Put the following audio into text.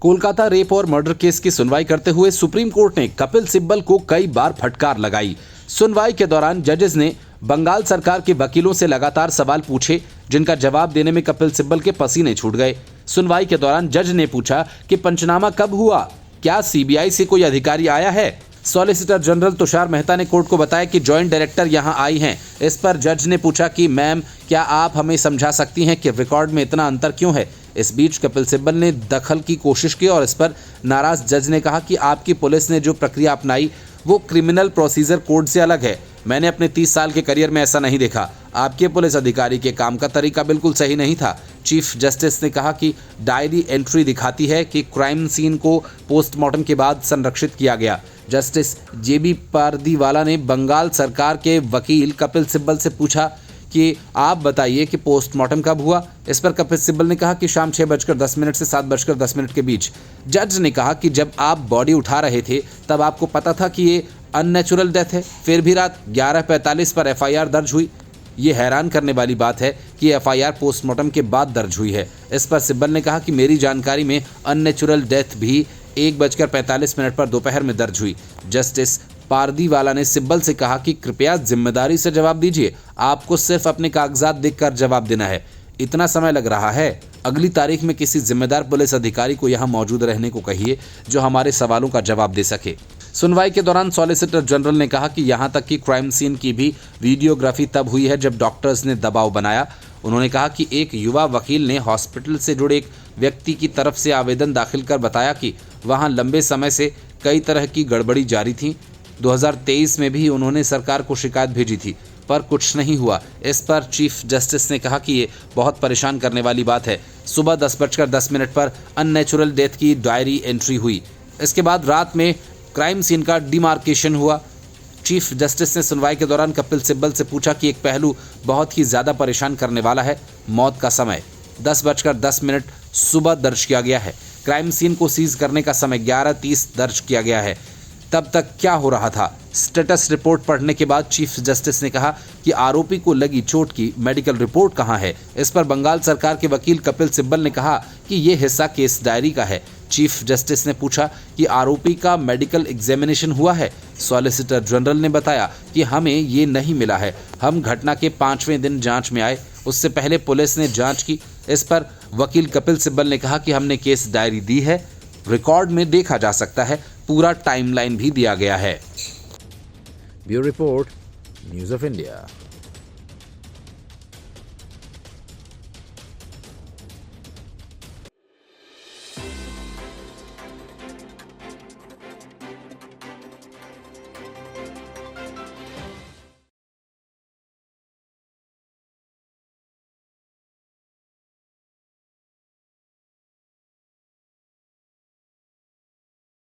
Kolkata rape और murder case की सुनवाई करते हुए सुप्रीम कोर्ट ने कपिल सिब्बल को कई बार फटकार लगाई। सुनवाई के दौरान जजेस ने बंगाल सरकार के वकीलों से लगातार सवाल पूछे, जिनका जवाब देने में कपिल सिब्बल के पसीने छूट गए। सुनवाई के दौरान जज ने पूछा कि पंचनामा कब हुआ, क्या सीबीआई से कोई अधिकारी आया है। सॉलिसिटर जनरल तुषार मेहता ने कोर्ट को बताया कि जॉइंट डायरेक्टर यहां आई हैं। इस पर जज ने पूछा कि मैम, क्या आप हमें समझा सकती हैं कि रिकॉर्ड में इतना अंतर क्यों है। इस बीच कपिल सिब्बल ने दखल की कोशिश की और इस पर नाराज जज ने कहा कि आपकी पुलिस ने जो प्रक्रिया अपनाई वो क्रिमिनल प्रोसीजर कोड से अलग है। मैंने अपने 30 साल के करियर में ऐसा नहीं देखा। आपके पुलिस अधिकारी के काम का तरीका बिल्कुल सही नहीं था। चीफ जस्टिस ने कहा कि डायरी एंट्री दिखाती है कि क्राइम सीन को पोस्टमार्टम के बाद संरक्षित किया गया। जस्टिस जेबी पारदीवाला ने बंगाल सरकार के वकील कपिल सिब्बल से पूछा कि आप बताइए कि पोस्टमार्टम कब हुआ। इस पर कपिल सिब्बल ने कहा कि शाम 6:10 से 7:10 के बीच। जज ने कहा कि जब आप बॉडी उठा रहे थे तब आपको पता था कि ये अननेचुरल डेथ है, फिर भी रात 11:45 पर एफआईआर दर्ज हुई। ये हैरान करने वाली बात है कि एफआईआर पोस्टमार्टम के बाद दर्ज हुई है। इस पर सिब्बल ने कहा कि मेरी जानकारी में अननेचुरल डेथ भी 1:45 पर दोपहर में दर्ज हुई। जस्टिस पारदीवाला ने सिब्बल से कहा कि कृपया जिम्मेदारी से जवाब दीजिए, आपको सिर्फ अपने कागजात देखकर जवाब देना है। इतना समय लग रहा है, अगली तारीख में किसी जिम्मेदार पुलिस अधिकारी को यहां मौजूद रहने को कहिए जो हमारे सवालों का जवाब दे सके। सुनवाई के दौरान सॉलिसिटर जनरल ने कहा कि यहां तक कि क्राइम सीन की भी वीडियोग्राफी तब हुई है जब डॉक्टर्स ने दबाव बनाया। उन्होंने कहा कि एक युवा वकील ने हॉस्पिटल से जुड़े एक व्यक्ति की तरफ से आवेदन दाखिल कर बताया कि वहां लंबे समय से कई तरह की गड़बड़ी जारी थी। 2023 में भी उन्होंने सरकार को शिकायत भेजी थी पर कुछ नहीं हुआ। इस पर चीफ जस्टिस ने कहा कि ये बहुत परेशान करने वाली बात है। सुबह 10:10 पर अननेचुरल डेथ की डायरी एंट्री हुई। इसके बाद रात में क्राइम सीन का डिमार्केशन हुआ। चीफ जस्टिस ने सुनवाई के दौरान कपिल सिब्बल से पूछा कि एक पहलू बहुत ही ज़्यादा परेशान करने वाला है, मौत का समय 10:10 सुबह दर्ज किया गया है। क्राइम सीन को सीज करने का समय 11:30 दर्ज किया गया है। तब तक क्या हो रहा था। स्टेटस रिपोर्ट पढ़ने के बाद चीफ जस्टिस ने कहा कि आरोपी को लगी चोट की मेडिकल रिपोर्ट कहां है। इस पर बंगाल सरकार के वकील कपिल सिब्बल ने कहा कि ये हिस्सा केस डायरी का है। चीफ जस्टिस ने पूछा कि आरोपी का मेडिकल एग्जामिनेशन हुआ है। सॉलिसिटर जनरल ने बताया कि हमें ये नहीं मिला है। हम घटना के 5वें दिन जांच में आए, उससे पहले पुलिस ने जांच की। इस पर वकील कपिल सिब्बल ने कहा कि हमने केस डायरी दी है, रिकॉर्ड में देखा जा सकता है, पूरा टाइमलाइन भी दिया गया है। Bureau report, news of India.